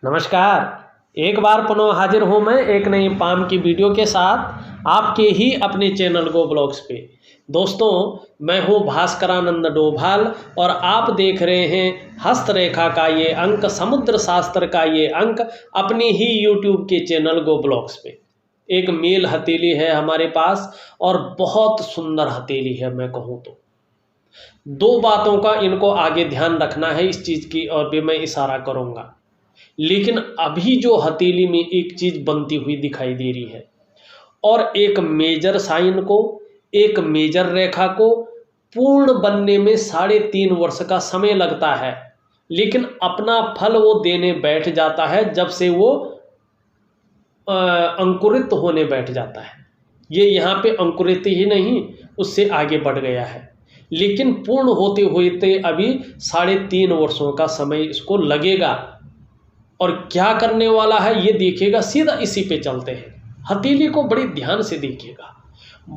नमस्कार। एक बार पुनः हाजिर हूँ मैं एक नई पाम की वीडियो के साथ आपके ही अपने चैनल गो ब्लॉग्स पे। दोस्तों, मैं हूँ भास्करानंद डोभाल और आप देख रहे हैं हस्तरेखा का ये अंक, समुद्र शास्त्र का ये अंक अपनी ही यूट्यूब के चैनल गो ब्लॉग्स पे। एक मेल हथेली है हमारे पास और बहुत सुंदर हथेली है। मैं कहूँ तो दो बातों का इनको आगे ध्यान रखना है, इस चीज़ की और भी मैं इशारा करूँगा। लेकिन अभी जो हथेली में एक चीज बनती हुई दिखाई दे रही है और एक मेजर साइन को, एक मेजर रेखा को पूर्ण बनने में 3.5 वर्ष का समय लगता है, लेकिन अपना फल वो देने बैठ जाता है जब से वो अंकुरित होने बैठ जाता है। ये यहाँ पे अंकुरित ही नहीं, उससे आगे बढ़ गया है, लेकिन पूर्ण होते होते अभी 3.5 वर्षों का समय इसको लगेगा। और क्या करने वाला है ये देखिएगा, सीधा इसी पे चलते हैं। हथेली को बड़ी ध्यान से देखिएगा।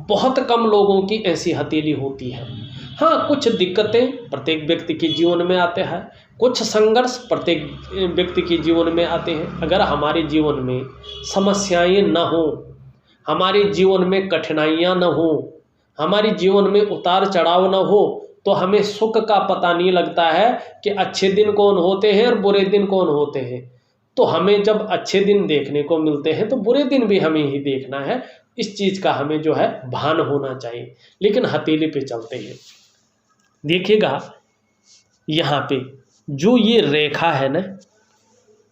बहुत कम लोगों की ऐसी हथेली होती है। हाँ, कुछ दिक्कतें प्रत्येक व्यक्ति के जीवन में आते हैं, कुछ संघर्ष प्रत्येक व्यक्ति के जीवन में आते हैं। अगर हमारे जीवन में समस्याएं न हो, हमारे जीवन में कठिनाइयाँ न हो, हमारे जीवन में उतार चढ़ाव न हो, तो हमें सुख का पता नहीं लगता है कि अच्छे दिन कौन होते हैं और बुरे दिन कौन होते हैं। तो हमें जब अच्छे दिन देखने को मिलते हैं तो बुरे दिन भी हमें ही देखना है। इस चीज़ का हमें जो है भान होना चाहिए। लेकिन हथेली पे चलते हैं, देखिएगा यहाँ पे जो ये रेखा है ना,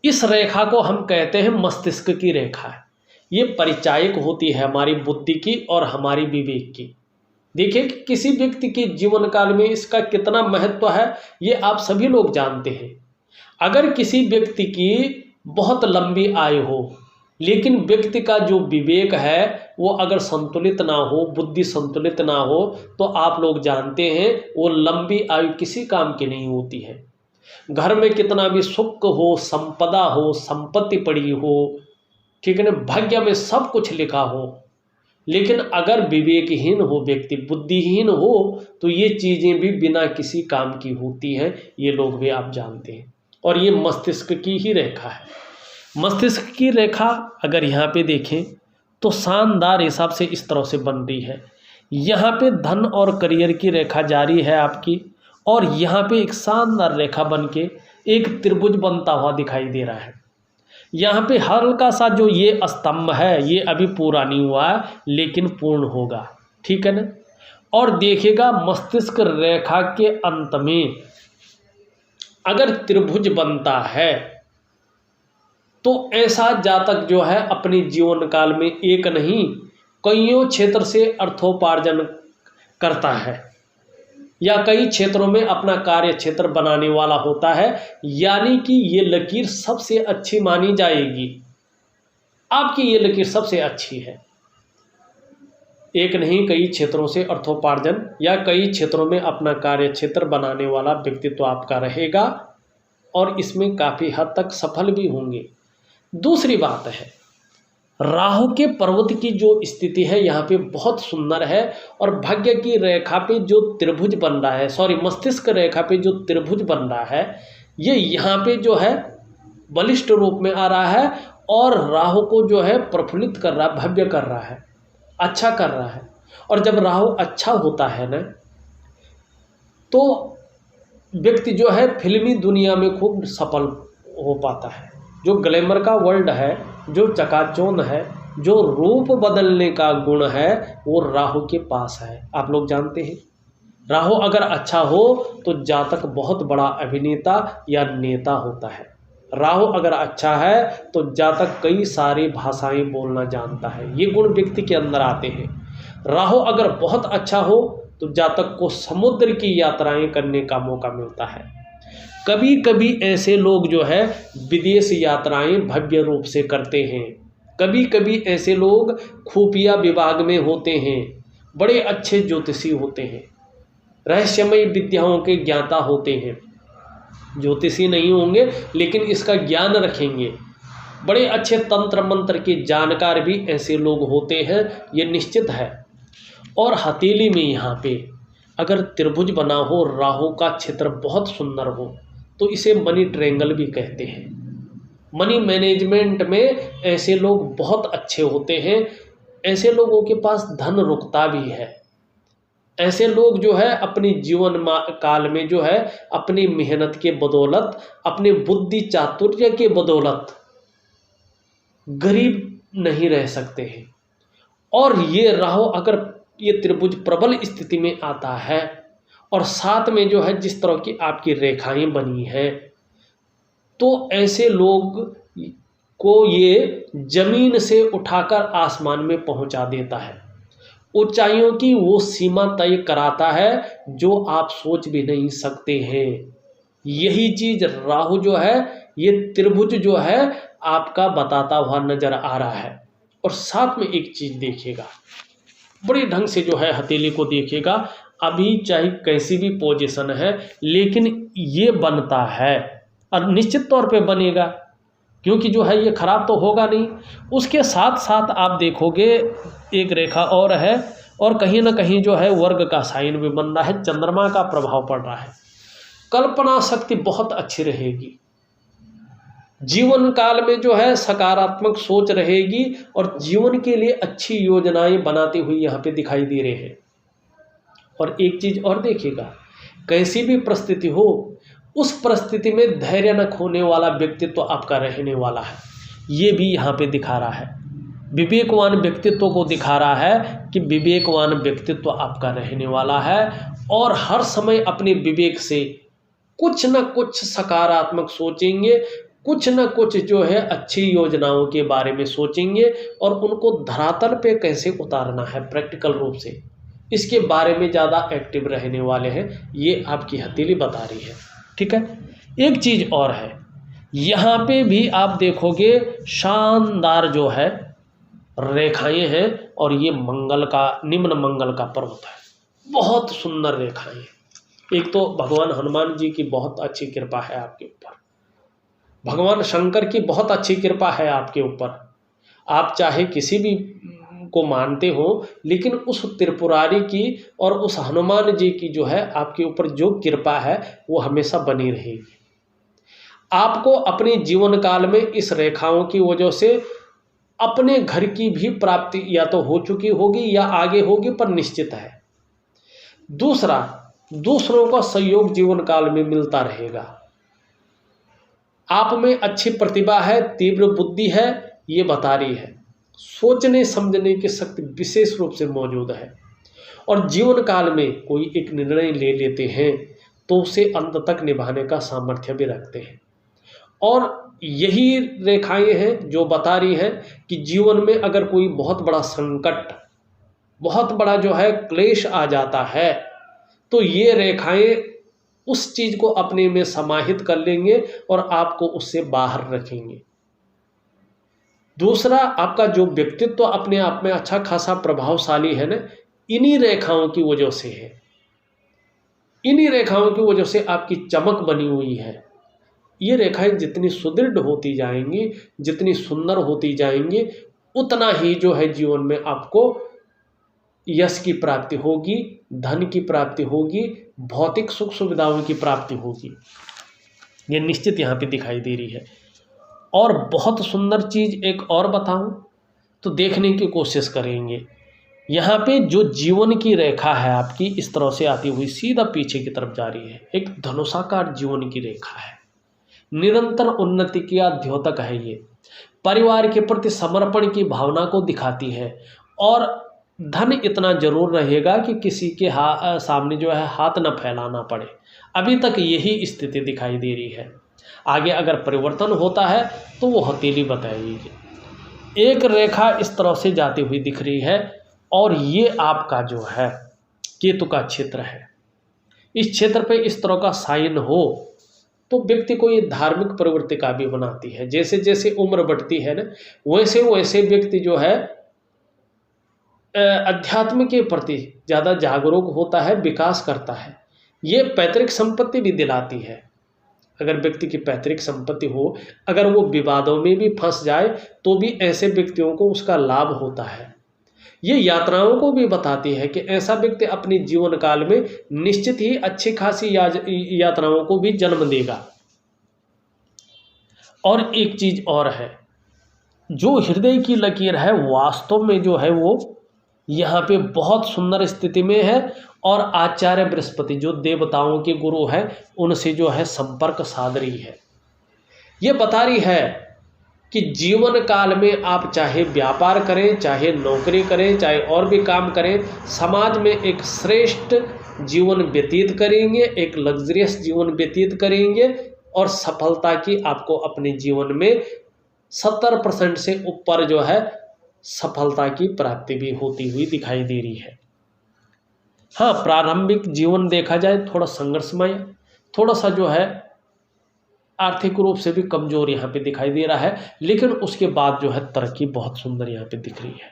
इस रेखा को हम कहते हैं मस्तिष्क की रेखा है। ये परिचायक होती है हमारी बुद्धि की और हमारी विवेक की। देखिए कि किसी व्यक्ति के जीवन काल में इसका कितना महत्व है, ये आप सभी लोग जानते हैं। अगर किसी व्यक्ति की बहुत लंबी आयु हो, लेकिन व्यक्ति का जो विवेक है वो अगर संतुलित ना हो, बुद्धि संतुलित ना हो, तो आप लोग जानते हैं वो लंबी आयु किसी काम की नहीं होती है। घर में कितना भी सुख हो, संपदा हो, संपत्ति पड़ी हो, ठीक है ना, भाग्य में सब कुछ लिखा हो, लेकिन अगर विवेकहीन हो व्यक्ति, बुद्धिहीन हो, तो ये चीज़ें भी बिना किसी काम की होती हैं। ये लोग भी आप जानते हैं। और ये मस्तिष्क की ही रेखा है। मस्तिष्क की रेखा अगर यहाँ पे देखें तो शानदार हिसाब से इस तरह से बन रही है। यहाँ पे धन और करियर की रेखा जारी है आपकी, और यहाँ पे एक शानदार रेखा बन के एक त्रिभुज बनता हुआ दिखाई दे रहा है। यहाँ पे हल्का सा जो ये स्तंभ है ये अभी पूरा नहीं हुआ है, लेकिन पूर्ण होगा, ठीक है ना। और देखिएगा मस्तिष्क रेखा के अंत में अगर त्रिभुज बनता है तो ऐसा जातक जो है अपने जीवन काल में एक नहीं कईयों क्षेत्र से अर्थोपार्जन करता है, या कई क्षेत्रों में अपना कार्य क्षेत्र बनाने वाला होता है। यानी कि ये लकीर सबसे अच्छी मानी जाएगी, आपकी ये लकीर सबसे अच्छी है। एक नहीं कई क्षेत्रों से अर्थोपार्जन या कई क्षेत्रों में अपना कार्य क्षेत्र बनाने वाला व्यक्तित्व आपका रहेगा, और इसमें काफ़ी हद तक सफल भी होंगे। दूसरी बात है, राहु के पर्वत की जो स्थिति है यहाँ पे बहुत सुंदर है, और भाग्य की रेखा पे जो त्रिभुज बन रहा है, मस्तिष्क रेखा पे जो त्रिभुज बन रहा है, ये यहाँ पे जो है बलिष्ठ रूप में आ रहा है, और राहु को जो है प्रफुल्लित कर रहा है, भव्य कर रहा है, अच्छा कर रहा है। और जब राहु अच्छा होता है ना, तो व्यक्ति जो है फिल्मी दुनिया में खूब सफल हो पाता है। जो ग्लैमर का वर्ल्ड है, जो चकाचौंध है, जो रूप बदलने का गुण है, वो राहु के पास है। आप लोग जानते हैं राहु अगर अच्छा हो तो जातक बहुत बड़ा अभिनेता या नेता होता है। राहु अगर अच्छा है तो जातक कई सारी भाषाएं बोलना जानता है। ये गुण व्यक्ति के अंदर आते हैं। राहु अगर बहुत अच्छा हो तो जातक को समुद्र की यात्राएं करने का मौका मिलता है। कभी कभी ऐसे लोग जो है विदेश यात्राएं भव्य रूप से करते हैं। कभी कभी ऐसे लोग खुफिया विभाग में होते हैं, बड़े अच्छे ज्योतिषी होते हैं, रहस्यमय विद्याओं के ज्ञाता होते हैं। ज्योतिषी नहीं होंगे लेकिन इसका ज्ञान रखेंगे। बड़े अच्छे तंत्र मंत्र के जानकार भी ऐसे लोग होते हैं, ये निश्चित है। और हथेली में यहाँ पे अगर त्रिभुज बना हो, राहु का क्षेत्र बहुत सुंदर हो, तो इसे मनी ट्रायंगल भी कहते हैं। मनी मैनेजमेंट में ऐसे लोग बहुत अच्छे होते हैं। ऐसे लोगों के पास धन रुकता भी है। ऐसे लोग जो है अपनी जीवन काल में जो है अपनी मेहनत के बदौलत, अपनी बुद्धि चातुर्य के बदौलत गरीब नहीं रह सकते हैं। और ये राहु अगर ये त्रिभुज प्रबल स्थिति में आता है और साथ में जो है जिस तरह की आपकी रेखाएं बनी है, तो ऐसे लोग को ये जमीन से उठाकर आसमान में पहुंचा देता है। ऊंचाइयों की वो सीमा तय कराता है जो आप सोच भी नहीं सकते हैं। यही चीज राहु जो है, ये त्रिभुज जो है आपका बताता हुआ नजर आ रहा है। और साथ में एक चीज देखिएगा, बड़े ढंग से जो है हथेली को देखिएगा। अभी चाहे कैसी भी पोजीशन है, लेकिन ये बनता है और निश्चित तौर पे बनेगा, क्योंकि जो है ये खराब तो होगा नहीं। उसके साथ साथ आप देखोगे एक रेखा और है, और कहीं ना कहीं जो है वर्ग का साइन भी बन रहा है, चंद्रमा का प्रभाव पड़ रहा है। कल्पना शक्ति बहुत अच्छी रहेगी, जीवन काल में जो है सकारात्मक सोच रहेगी और जीवन के लिए अच्छी योजनाएं बनाती हुई यहाँ पे दिखाई दे रहे हैं। और एक चीज और देखिएगा, कैसी भी परिस्थिति हो उस परिस्थिति में धैर्य न खोने वाला व्यक्तित्व तो आपका रहने वाला है। ये भी यहाँ पे दिखा रहा है, विवेकवान व्यक्तित्व को दिखा रहा है कि विवेकवान व्यक्तित्व आपका रहने वाला है। और हर समय अपने विवेक से कुछ न कुछ सकारात्मक सोचेंगे, कुछ न कुछ जो है अच्छी योजनाओं के बारे में सोचेंगे और उनको धरातल पे कैसे उतारना है प्रैक्टिकल रूप से, इसके बारे में ज़्यादा एक्टिव रहने वाले हैं। ये आपकी हथेली बता रही है। ठीक है, एक चीज़ और है, यहाँ पे भी आप देखोगे शानदार जो है रेखाएं हैं, और ये मंगल का, निम्न मंगल का पर्वत है। बहुत सुंदर रेखाएं। एक तो भगवान हनुमान जी की बहुत अच्छी कृपा है आपके ऊपर, भगवान शंकर की बहुत अच्छी कृपा है आपके ऊपर। आप चाहे किसी भी को मानते हो, लेकिन उस त्रिपुरारी की और उस हनुमान जी की जो है आपके ऊपर जो कृपा है वो हमेशा बनी रहेगी। आपको अपने जीवन काल में इस रेखाओं की वजह से अपने घर की भी प्राप्ति या तो हो चुकी होगी या आगे होगी, पर निश्चित है। दूसरा, दूसरों का सहयोग जीवन काल में मिलता रहेगा। आप में अच्छी प्रतिभा है, तीव्र बुद्धि है, ये बता रही है। सोचने समझने की शक्ति विशेष रूप से मौजूद है। और जीवन काल में कोई एक निर्णय ले लेते हैं तो उसे अंत तक निभाने का सामर्थ्य भी रखते हैं। और यही रेखाएं हैं जो बता रही हैं कि जीवन में अगर कोई बहुत बड़ा संकट, बहुत बड़ा जो है क्लेश आ जाता है, तो ये रेखाएं उस चीज को अपने में समाहित कर लेंगे और आपको उससे बाहर रखेंगे। दूसरा, आपका जो व्यक्तित्व अपने आप में अच्छा खासा प्रभावशाली है ना, इन्हीं रेखाओं की वजह से है। इन्हीं रेखाओं की वजह से आपकी चमक बनी हुई है। ये रेखाएं जितनी सुदृढ़ होती जाएंगी, जितनी सुंदर होती जाएंगी, उतना ही जो है जीवन में आपको यश की प्राप्ति होगी, धन की प्राप्ति होगी, भौतिक सुख सुविधाओं की प्राप्ति होगी। ये निश्चित यहाँ पे दिखाई दे रही है। और बहुत सुंदर चीज़ एक और बताऊं तो देखने की कोशिश करेंगे। यहाँ पे जो जीवन की रेखा है आपकी इस तरह से आती हुई सीधा पीछे की तरफ जा रही है, एक धनुषाकार जीवन की रेखा है, निरंतर उन्नति की द्योतक है। ये परिवार के प्रति समर्पण की भावना को दिखाती है। और धन इतना जरूर रहेगा कि किसी के सामने जो है हाथ न फैलाना पड़े। अभी तक यही स्थिति दिखाई दे रही है। आगे अगर परिवर्तन होता है तो वो हथेली बताएगी। एक रेखा इस तरह से जाती हुई दिख रही है, और ये आपका जो है केतु का क्षेत्र है। इस क्षेत्र पे इस तरह का साइन हो तो व्यक्ति को ये धार्मिक प्रवृत्ति का भी बनाती है। जैसे जैसे उम्र बढ़ती है ना, वैसे वैसे व्यक्ति जो है अध्यात्म के प्रति ज़्यादा जागरूक होता है, विकास करता है। ये पैतृक संपत्ति भी दिलाती है। अगर व्यक्ति की पैतृक संपत्ति हो, अगर वो विवादों में भी फंस जाए तो भी ऐसे व्यक्तियों को उसका लाभ होता है। ये यात्राओं को भी बताती है कि ऐसा व्यक्ति अपने जीवन काल में निश्चित ही अच्छी खासी यात्राओं को भी जन्म देगा। और एक चीज़ और है, जो हृदय की लकीर है वास्तव में जो है वो यहाँ पे बहुत सुंदर स्थिति में है, और आचार्य बृहस्पति जो देवताओं के गुरु हैं उनसे जो है संपर्क साध रही है। ये बता रही है कि जीवन काल में आप चाहे व्यापार करें, चाहे नौकरी करें, चाहे और भी काम करें, समाज में एक श्रेष्ठ जीवन व्यतीत करेंगे, एक लग्जरियस जीवन व्यतीत करेंगे, और सफलता की आपको अपने जीवन में 70% से ऊपर जो है सफलता की प्राप्ति भी होती हुई दिखाई दे रही है। हाँ, प्रारंभिक जीवन देखा जाए थोड़ा संघर्षमय, थोड़ा सा जो है आर्थिक रूप से भी कमजोर यहाँ पे दिखाई दे रहा है, लेकिन उसके बाद जो है तरक्की बहुत सुंदर यहाँ पे दिख रही है।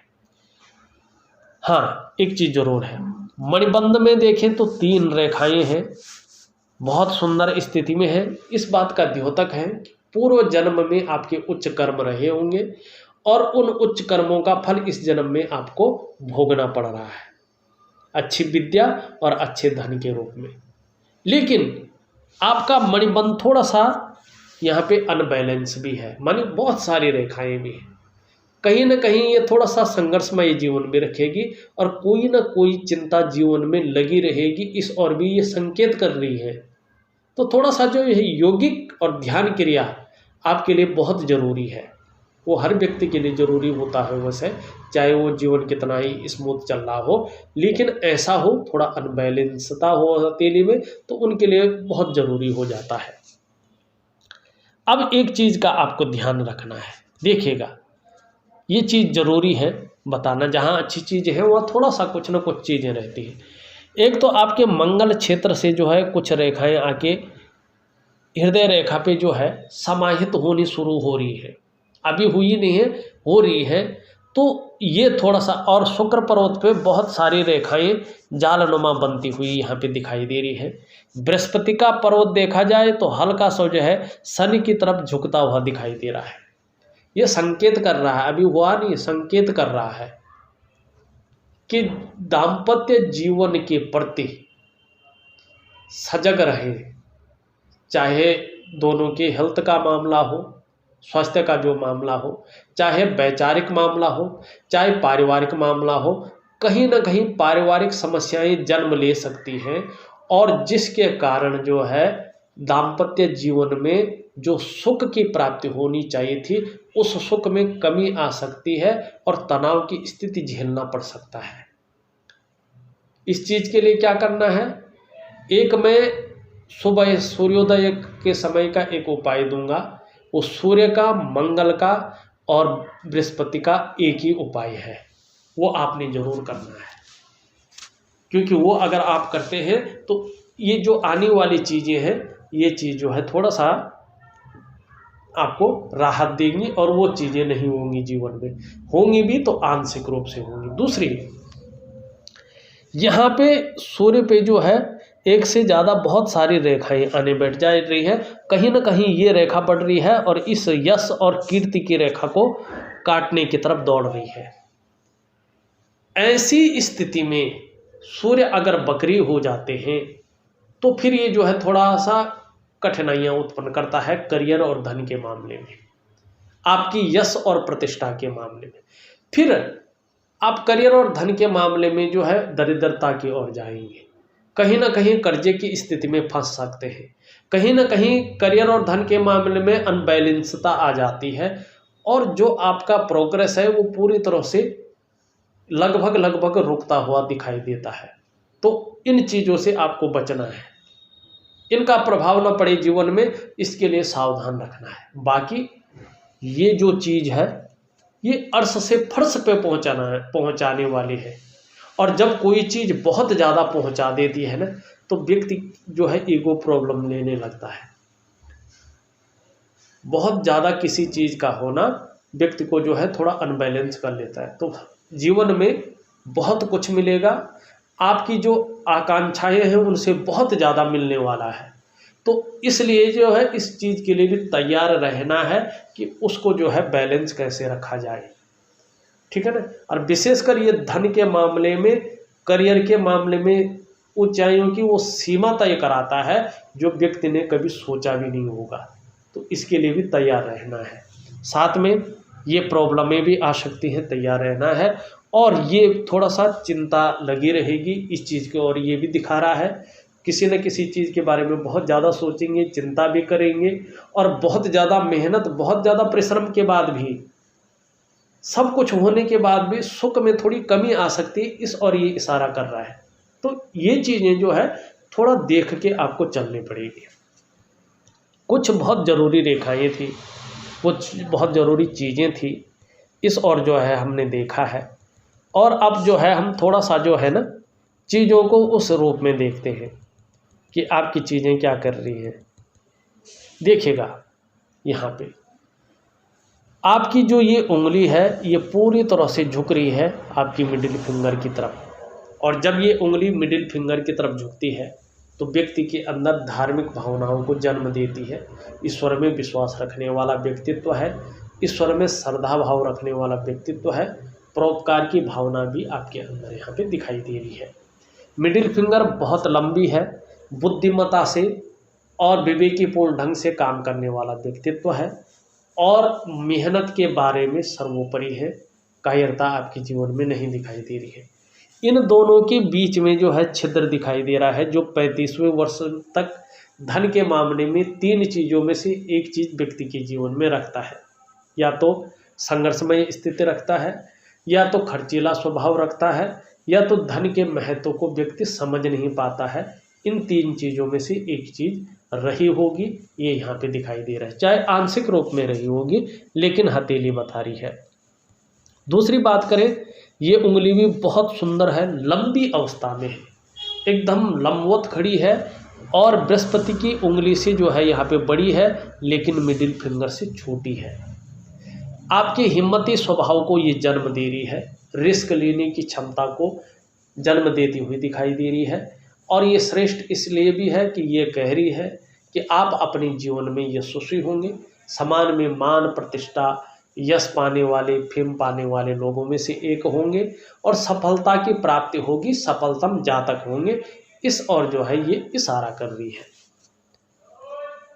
हाँ, एक चीज जरूर है, मणिबंध में देखें तो 3 रेखाएं हैं, बहुत सुंदर स्थिति में है। इस बात का द्योतक है कि पूर्व जन्म में आपके उच्च कर्म रहे होंगे और उन उच्च कर्मों का फल इस जन्म में आपको भोगना पड़ रहा है, अच्छी विद्या और अच्छे धन के रूप में। लेकिन आपका मणिबंध थोड़ा सा यहाँ पे अनबैलेंस भी है, माने बहुत सारी रेखाएं भी हैं, कहीं ना कहीं ये थोड़ा सा संघर्षमय जीवन में रखेगी और कोई ना कोई चिंता जीवन में लगी रहेगी, इस और भी ये संकेत कर रही है। तो थोड़ा सा जो ये यौगिक और ध्यान क्रिया आपके लिए बहुत ज़रूरी है, वो हर व्यक्ति के लिए ज़रूरी होता है वैसे, चाहे वो जीवन कितना ही स्मूथ चल रहा हो, लेकिन ऐसा हो थोड़ा अनबैलेंसता हो हथेली में, तो उनके लिए बहुत ज़रूरी हो जाता है। अब एक चीज़ का आपको ध्यान रखना है, देखिएगा ये चीज़ ज़रूरी है बताना, जहाँ अच्छी चीज़ें हैं वहाँ थोड़ा सा कुछ ना कुछ चीज़ें रहती हैं। एक तो आपके मंगल क्षेत्र से जो है कुछ रेखाएं आके हृदय रेखा पे जो है समाहित होनी शुरू हो रही है, अभी हुई नहीं है, हो रही है, तो ये थोड़ा सा, और शुक्र पर्वत पे बहुत सारी रेखाएं जालनुमा बनती हुई यहाँ पे दिखाई दे रही है। बृहस्पति का पर्वत देखा जाए तो हल्का सा जो है शनि की तरफ झुकता हुआ दिखाई दे रहा है, ये संकेत कर रहा है, अभी हुआ नहीं, संकेत कर रहा है कि दाम्पत्य जीवन के प्रति सजग रहे, चाहे दोनों के हेल्थ का मामला हो, स्वास्थ्य का जो मामला हो, चाहे वैचारिक मामला हो, चाहे पारिवारिक मामला हो, कहीं ना कहीं पारिवारिक समस्याएं जन्म ले सकती हैं, और जिसके कारण जो है दाम्पत्य जीवन में जो सुख की प्राप्ति होनी चाहिए थी उस सुख में कमी आ सकती है और तनाव की स्थिति झेलना पड़ सकता है। इस चीज़ के लिए क्या करना है, एक मैं सुबह सूर्योदय के समय का एक उपाय दूंगा, वो सूर्य का, मंगल का और बृहस्पति का एक ही उपाय है, वो आपने जरूर करना है, क्योंकि वो अगर आप करते हैं तो ये जो आने वाली चीज़ें हैं ये चीज़ जो है थोड़ा सा आपको राहत देंगी, और वो चीज़ें नहीं होंगी जीवन में, होंगी भी तो आंशिक रूप से होंगी। दूसरी, यहाँ पे सूर्य पे जो है एक से ज़्यादा बहुत सारी रेखाएं आने बैठ जा रही है, कहीं ना कहीं ये रेखा बढ़ रही है और इस यश और कीर्ति की रेखा को काटने की तरफ दौड़ रही है। ऐसी स्थिति में सूर्य अगर बकरी हो जाते हैं तो फिर ये जो है थोड़ा सा कठिनाइयाँ उत्पन्न करता है करियर और धन के मामले में, आपकी यश और प्रतिष्ठा के मामले में। फिर आप करियर और धन के मामले में जो है दरिद्रता की ओर जाएंगे, कहीं ना कहीं कर्जे की स्थिति में फंस सकते हैं, कहीं ना कहीं करियर और धन के मामले में अनबैलेंसता आ जाती है, और जो आपका प्रोग्रेस है वो पूरी तरह से लगभग रुकता हुआ दिखाई देता है। तो इन चीज़ों से आपको बचना है, इनका प्रभाव न पड़े जीवन में, इसके लिए सावधान रखना है। बाकी ये जो चीज़ है ये अर्श से फर्श पे पहुंचाने वाली है, और जब कोई चीज़ बहुत ज़्यादा पहुंचा देती है ना तो व्यक्ति जो है ईगो प्रॉब्लम लेने लगता है। बहुत ज़्यादा किसी चीज़ का होना व्यक्ति को जो है थोड़ा अनबैलेंस कर लेता है, तो जीवन में बहुत कुछ मिलेगा, आपकी जो आकांक्षाएं हैं उनसे बहुत ज़्यादा मिलने वाला है, तो इसलिए जो है इस चीज़ के लिए भी तैयार रहना है कि उसको जो है बैलेंस कैसे रखा जाए, ठीक है ना। और विशेषकर ये धन के मामले में, करियर के मामले में ऊंचाइयों की वो सीमा तय कराता है जो व्यक्ति ने कभी सोचा भी नहीं होगा। तो इसके लिए भी तैयार रहना है। साथ में ये प्रॉब्लमें भी आ सकती हैं, तैयार रहना है। और ये थोड़ा सा चिंता लगी रहेगी इस चीज़ की, और ये भी दिखा रहा है किसी न किसी चीज़ के बारे में बहुत ज़्यादा सोचेंगे, चिंता भी करेंगे, और बहुत ज़्यादा मेहनत, बहुत ज़्यादा परिश्रम के बाद भी, सब कुछ होने के बाद भी सुख में थोड़ी कमी आ सकती है, इस और ये इशारा कर रहा है। तो ये चीज़ें जो है थोड़ा देख के आपको चलनी पड़ेगी। कुछ बहुत ज़रूरी रेखाएं थी, कुछ बहुत ज़रूरी चीज़ें थी, इस और जो है हमने देखा है। और अब जो है हम थोड़ा सा जो है ना चीज़ों को उस रूप में देखते हैं कि आपकी चीज़ें क्या कर रही हैं। देखिएगा यहाँ पे आपकी जो ये उंगली है ये पूरी तरह से झुक रही है आपकी मिडिल फिंगर की तरफ, और जब ये उंगली मिडिल फिंगर की तरफ झुकती है तो व्यक्ति के अंदर धार्मिक भावनाओं को जन्म देती है। ईश्वर में विश्वास रखने वाला व्यक्तित्व है, ईश्वर में श्रद्धा भाव रखने वाला व्यक्तित्व है, परोपकार की भावना भी आपके अंदर यहाँ पे दिखाई दे रही है। मिडिल फिंगर बहुत लंबी है, बुद्धिमत्ता से और विवेकीपूर्ण ढंग से काम करने वाला व्यक्तित्व है, और मेहनत के बारे में सर्वोपरि है। कायरता आपके जीवन में नहीं दिखाई दे रही है। इन दोनों के बीच में जो है छिद्र दिखाई दे रहा है, जो 35वें वर्ष तक धन के मामले में 3 चीज़ों में से एक चीज़ व्यक्ति के जीवन में रखता है। या तो संघर्षमय स्थिति रखता है, या तो खर्चीला स्वभाव रखता है, या तो धन के महत्व को व्यक्ति समझ नहीं पाता है। इन 3 चीज़ों में से एक चीज़ रही होगी, ये यहाँ पे दिखाई दे रहा है, चाहे आंशिक रूप में रही होगी, लेकिन हथेली बता रही है। दूसरी बात करें, ये उंगली भी बहुत सुंदर है, लंबी अवस्था में है, एकदम लंबवत खड़ी है, और बृहस्पति की उंगली से जो है यहाँ पे बड़ी है, लेकिन मिडिल फिंगर से छोटी है। आपके हिम्मती स्वभाव को ये जन्म दे रही है, रिस्क लेने की क्षमता को जन्म देती हुई दिखाई दे रही है। और ये श्रेष्ठ इसलिए भी है कि ये कह रही है कि आप अपने जीवन में यशस्वी होंगे, समाज में मान प्रतिष्ठा यश पाने वाले, फेम पाने वाले लोगों में से एक होंगे, और सफलता की प्राप्ति होगी, सफलतम जातक होंगे, इस और जो है ये इशारा कर रही है।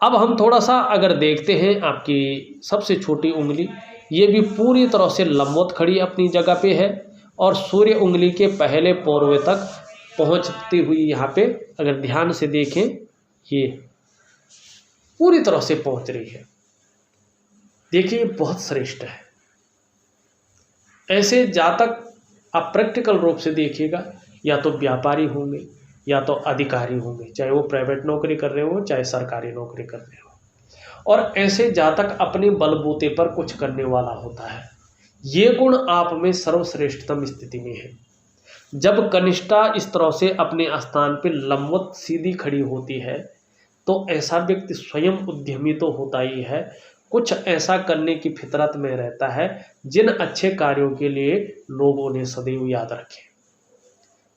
अब हम थोड़ा सा अगर देखते हैं आपकी सबसे छोटी उंगली, ये भी पूरी तरह से लंबवत खड़ी अपनी जगह पे है, और सूर्य उंगली के पहले पोरवे तक पहुंचती हुई यहाँ पे अगर ध्यान से देखें ये पूरी तरह से पहुंच रही है। देखिए बहुत श्रेष्ठ है। ऐसे जातक आप प्रैक्टिकल रूप से देखिएगा, या तो व्यापारी होंगे या तो अधिकारी होंगे, चाहे वो प्राइवेट नौकरी कर रहे हो चाहे सरकारी नौकरी कर रहे हो। और ऐसे जातक अपने बलबूते पर कुछ करने वाला होता है। ये गुण आप में सर्वश्रेष्ठतम स्थिति में है। जब कनिष्ठा इस तरह से अपने स्थान पर लंबवत सीधी खड़ी होती है तो ऐसा व्यक्ति स्वयं उद्यमी तो होता ही है, कुछ ऐसा करने की फितरत में रहता है जिन अच्छे कार्यों के लिए लोग उन्हें सदैव याद रखें।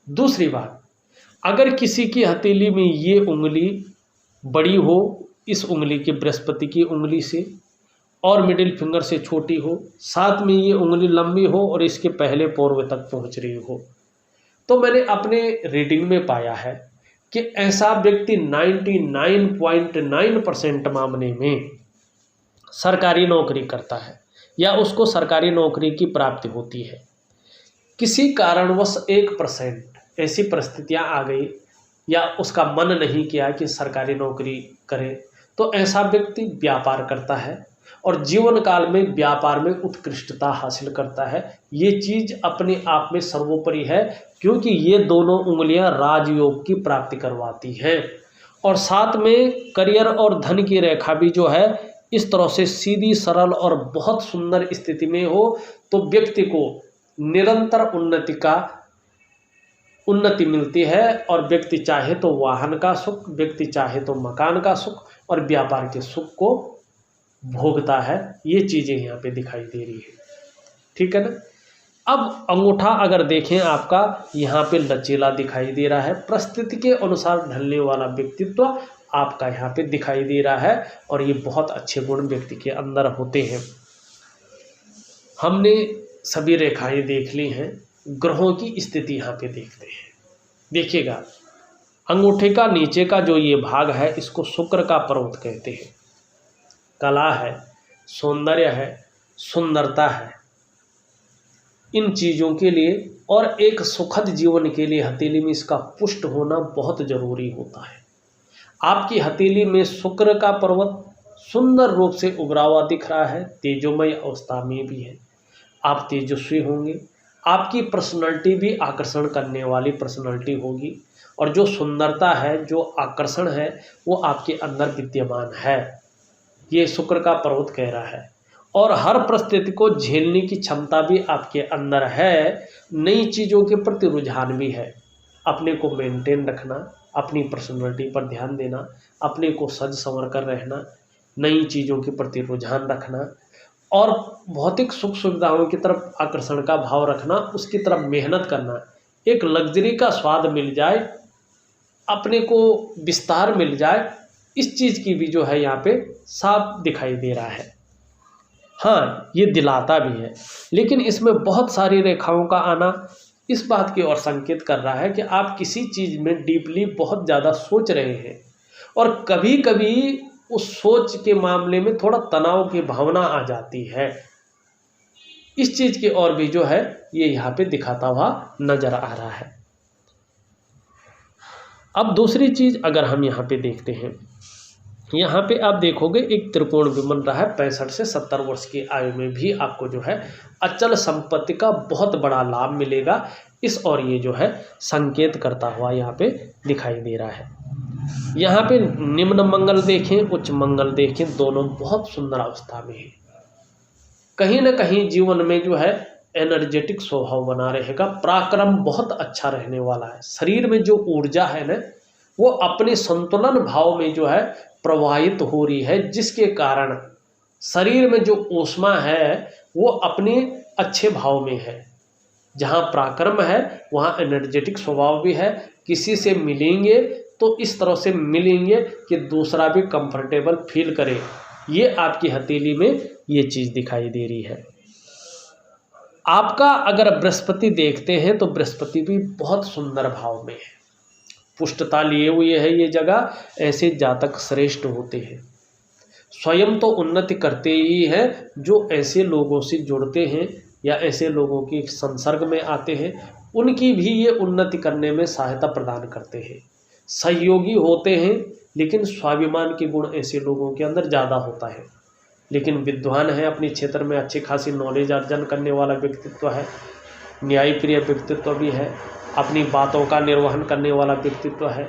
दूसरी बात, अगर किसी की हथेली में ये उंगली बड़ी हो इस उंगली की बृहस्पति की उंगली से, और मिडिल फिंगर से छोटी हो, साथ में ये उंगली लंबी हो और इसके पहले पोरवे तक पहुंच रही हो, तो मैंने अपने रीडिंग में पाया है कि ऐसा व्यक्ति 99.9% मामले में सरकारी नौकरी करता है, या उसको सरकारी नौकरी की प्राप्ति होती है। किसी कारणवश 1% ऐसी परिस्थितियां आ गई या उसका मन नहीं किया कि सरकारी नौकरी करे, तो ऐसा व्यक्ति व्यापार करता है और जीवन काल में व्यापार में उत्कृष्टता हासिल करता है। ये चीज़ अपने आप में सर्वोपरि है, क्योंकि ये दोनों उंगलियां राजयोग की प्राप्ति करवाती हैं। और साथ में करियर और धन की रेखा भी जो है इस तरह से सीधी सरल और बहुत सुंदर स्थिति में हो, तो व्यक्ति को निरंतर उन्नति मिलती है। और व्यक्ति चाहे तो वाहन का सुख, व्यक्ति चाहे तो मकान का सुख और व्यापार के सुख को भोगता है। ये चीज़ें यहाँ पे दिखाई दे रही है, ठीक है ना। अब अंगूठा अगर देखें आपका यहाँ पे लचीला दिखाई दे रहा है, परिस्थिति के अनुसार ढलने वाला व्यक्तित्व आपका यहाँ पे दिखाई दे रहा है, और ये बहुत अच्छे गुण व्यक्ति के अंदर होते हैं। हमने सभी रेखाएं देख ली हैं, ग्रहों की स्थिति यहाँ पे देखते हैं। देखिएगा अंगूठे का नीचे का जो ये भाग है इसको शुक्र का पर्वत कहते हैं, कला है, सौंदर्य है, सुंदरता है, इन चीज़ों के लिए और एक सुखद जीवन के लिए हथेली में इसका पुष्ट होना बहुत जरूरी होता है। आपकी हथेली में शुक्र का पर्वत सुंदर रूप से उभरा हुआ दिख रहा है, तेजोमय अवस्था में भी है। आप तेजस्वी होंगे, आपकी पर्सनालिटी भी आकर्षण करने वाली पर्सनालिटी होगी, और जो सुंदरता है, जो आकर्षण है, वो आपके अंदर विद्यमान है, ये शुक्र का पर्वत कह रहा है। और हर परिस्थिति को झेलने की क्षमता भी आपके अंदर है, नई चीज़ों के प्रति रुझान भी है। अपने को मेंटेन रखना, अपनी पर्सनालिटी पर ध्यान देना, अपने को सज संवर कर रहना, नई चीज़ों के प्रति रुझान रखना और भौतिक सुख सुविधाओं की तरफ आकर्षण का भाव रखना, उसकी तरफ मेहनत करना, एक लग्जरी का स्वाद मिल जाए, अपने को विस्तार मिल जाए, इस चीज़ की भी जो है यहाँ पे साफ दिखाई दे रहा है। हाँ, ये दिलाता भी है, लेकिन इसमें बहुत सारी रेखाओं का आना इस बात की ओर संकेत कर रहा है कि आप किसी चीज़ में डीपली बहुत ज़्यादा सोच रहे हैं, और कभी कभी उस सोच के मामले में थोड़ा तनाव की भावना आ जाती है। इस चीज़ की ओर भी जो है ये यहाँ पे दिखाता हुआ नजर आ रहा है। अब दूसरी चीज़ अगर हम यहाँ पे देखते हैं, यहाँ पे आप देखोगे एक त्रिकोण भी बन रहा है। 65 से 70 वर्ष की आयु में भी आपको जो है अचल संपत्ति का बहुत बड़ा लाभ मिलेगा, इस और ये जो है संकेत करता हुआ यहाँ पे दिखाई दे रहा है। यहाँ पे निम्न मंगल देखें, उच्च मंगल देखें, दोनों बहुत सुंदर अवस्था में है। कहीं ना कहीं जीवन में जो है एनर्जेटिक स्वभाव बना रहेगा, पराक्रम बहुत अच्छा रहने वाला है। शरीर में जो ऊर्जा है ना, वो अपने संतुलन भाव में जो है प्रवाहित हो रही है, जिसके कारण शरीर में जो ऊष्मा है वो अपने अच्छे भाव में है। जहाँ पराक्रम है वहाँ एनर्जेटिक स्वभाव भी है। किसी से मिलेंगे तो इस तरह से मिलेंगे कि दूसरा भी कंफर्टेबल फील करे, ये आपकी हथेली में ये चीज़ दिखाई दे रही है। आपका अगर बृहस्पति देखते हैं तो बृहस्पति भी बहुत सुंदर भाव में है, पुष्टता लिए हुए है ये जगह। ऐसे जातक श्रेष्ठ होते हैं, स्वयं तो उन्नति करते ही हैं, जो ऐसे लोगों से जुड़ते हैं या ऐसे लोगों के संसर्ग में आते हैं उनकी भी ये उन्नति करने में सहायता प्रदान करते हैं, सहयोगी होते हैं। लेकिन स्वाभिमान के गुण ऐसे लोगों के अंदर ज़्यादा होता है। लेकिन विद्वान है, अपने क्षेत्र में अच्छी खासी नॉलेज अर्जन करने वाला व्यक्तित्व है, न्यायप्रिय व्यक्तित्व भी है, अपनी बातों का निर्वहन करने वाला व्यक्तित्व है,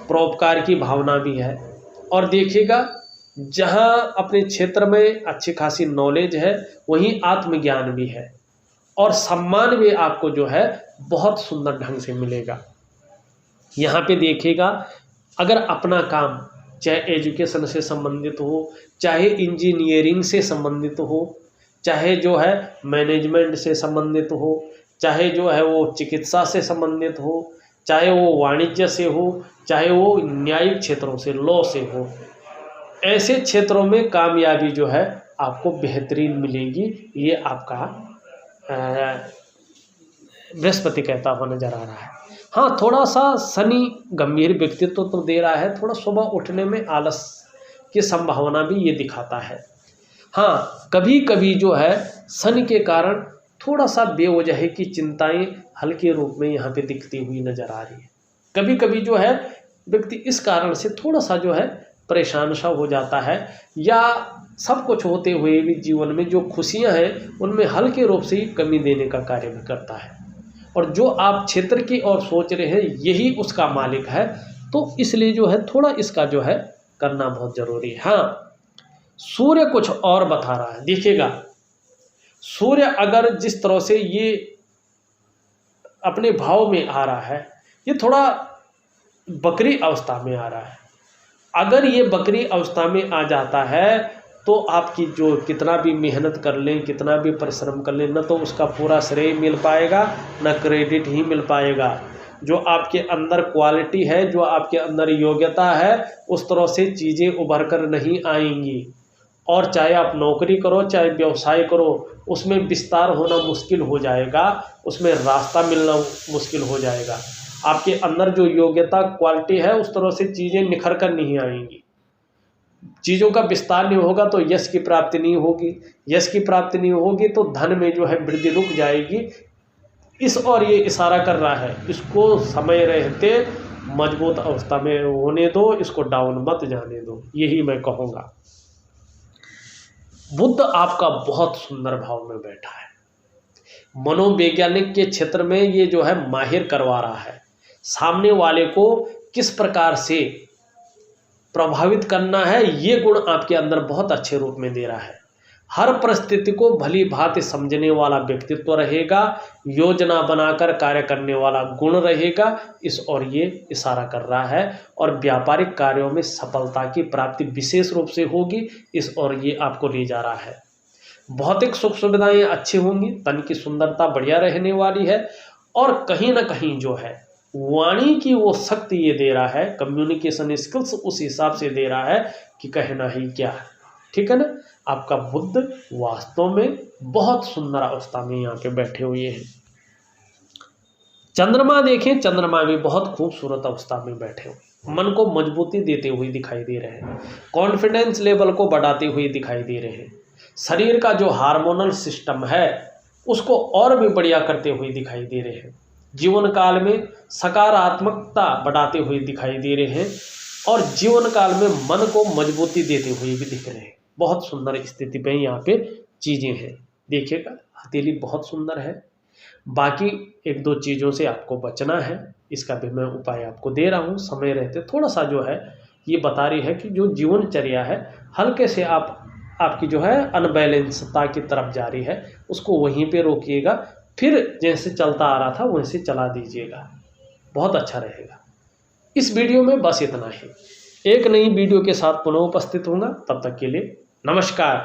परोपकार की भावना भी है। और देखिएगा, जहाँ अपने क्षेत्र में अच्छी खासी नॉलेज है वहीं आत्मज्ञान भी है, और सम्मान भी आपको जो है बहुत सुंदर ढंग से मिलेगा। यहाँ पे देखिएगा, अगर अपना काम चाहे एजुकेशन से संबंधित हो, चाहे इंजीनियरिंग से संबंधित हो, चाहे जो है मैनेजमेंट से संबंधित हो, चाहे जो है वो चिकित्सा से संबंधित हो, चाहे वो वाणिज्य से हो, चाहे वो न्यायिक क्षेत्रों से, लॉ से हो, ऐसे क्षेत्रों में कामयाबी जो है आपको बेहतरीन मिलेगी। ये आपका बृहस्पति कहता हुआ नजर आ रहा है। हाँ, थोड़ा सा शनि गंभीर व्यक्तित्व तो दे रहा है, थोड़ा सुबह उठने में आलस की संभावना भी ये दिखाता है। हाँ, कभी कभी जो है शनि के कारण थोड़ा सा बेवजह की चिंताएं हल्के रूप में यहाँ पे दिखती हुई नजर आ रही है। कभी कभी जो है व्यक्ति इस कारण से थोड़ा सा जो है परेशान सा हो जाता है, या सब कुछ होते हुए भी जीवन में जो खुशियां हैं उनमें हल्के रूप से ही कमी देने का कार्य भी करता है। और जो आप क्षेत्र की ओर सोच रहे हैं यही उसका मालिक है, तो इसलिए जो है थोड़ा इसका जो है करना बहुत जरूरी है। हाँ, सूर्य कुछ और बता रहा है। देखिएगा, सूर्य अगर जिस तरह से ये अपने भाव में आ रहा है, ये थोड़ा बकरी अवस्था में आ रहा है। अगर ये बकरी अवस्था में आ जाता है तो आपकी जो कितना भी मेहनत कर लें, कितना भी परिश्रम कर लें, न तो उसका पूरा श्रेय मिल पाएगा, न क्रेडिट ही मिल पाएगा। जो आपके अंदर क्वालिटी है, जो आपके अंदर योग्यता है, उस तरह से चीज़ें उभर कर नहीं आएंगी। और चाहे आप नौकरी करो, चाहे व्यवसाय करो, उसमें विस्तार होना मुश्किल हो जाएगा, उसमें रास्ता मिलना मुश्किल हो जाएगा। आपके अंदर जो योग्यता क्वालिटी है उस तरह से चीज़ें निखर कर नहीं आएंगी। चीज़ों का विस्तार नहीं होगा तो यश की प्राप्ति नहीं होगी, यश की प्राप्ति नहीं होगी तो धन में जो है वृद्धि रुक जाएगी। इस और ये इशारा कर रहा है, इसको समय रहते मजबूत अवस्था में होने दो, इसको डाउन मत जाने दो, यही मैं कहूँगा। बुध आपका बहुत सुंदर भाव में बैठा है, मनोवैज्ञानिक के क्षेत्र में ये जो है माहिर करवा रहा है, सामने वाले को किस प्रकार से प्रभावित करना है ये गुण आपके अंदर बहुत अच्छे रूप में दे रहा है। हर परिस्थिति को भली भांति समझने वाला व्यक्तित्व रहेगा, योजना बनाकर कार्य करने वाला गुण रहेगा, इस और ये इशारा कर रहा है। और व्यापारिक कार्यों में सफलता की प्राप्ति विशेष रूप से होगी, इस और ये आपको ले जा रहा है। भौतिक सुख सुविधाएं अच्छी होंगी, तन की सुंदरता बढ़िया रहने वाली है, और कहीं ना कहीं जो है वाणी की वो शक्ति ये दे रहा है, कम्युनिकेशन स्किल्स उस हिसाब से दे रहा है कि कहना ही क्या है। ठीक है ना। आपका बुध वास्तव में बहुत सुंदर अवस्था में यहाँ पे बैठे हुए हैं। चंद्रमा देखें, चंद्रमा भी बहुत खूबसूरत अवस्था में बैठे हुए, मन को मजबूती देते हुए दिखाई दे रहे हैं, कॉन्फिडेंस लेवल को बढ़ाते हुए दिखाई दे रहे हैं, शरीर का जो हार्मोनल सिस्टम है उसको और भी बढ़िया करते हुए दिखाई दे रहे हैं, जीवन काल में सकारात्मकता बढ़ाते हुए दिखाई दे रहे हैं, और जीवन काल में मन को मजबूती देते हुए भी दिख रहे हैं। बहुत सुंदर स्थिति पे यहाँ पे चीज़ें हैं। देखिएगा हथेली बहुत सुंदर है। बाकी एक दो चीज़ों से आपको बचना है, इसका भी मैं उपाय आपको दे रहा हूँ। समय रहते थोड़ा सा जो है ये बता रही है कि जो जीवनचर्या है हल्के से आपकी जो है अनबैलेंसता की तरफ जा रही है, उसको वहीं पे रोकिएगा, फिर जैसे चलता आ रहा था वैसे चला दीजिएगा, बहुत अच्छा रहेगा। इस वीडियो में बस इतना ही। एक नई वीडियो के साथ पुनः उपस्थित होऊंगा, तब तक के लिए नमस्कार।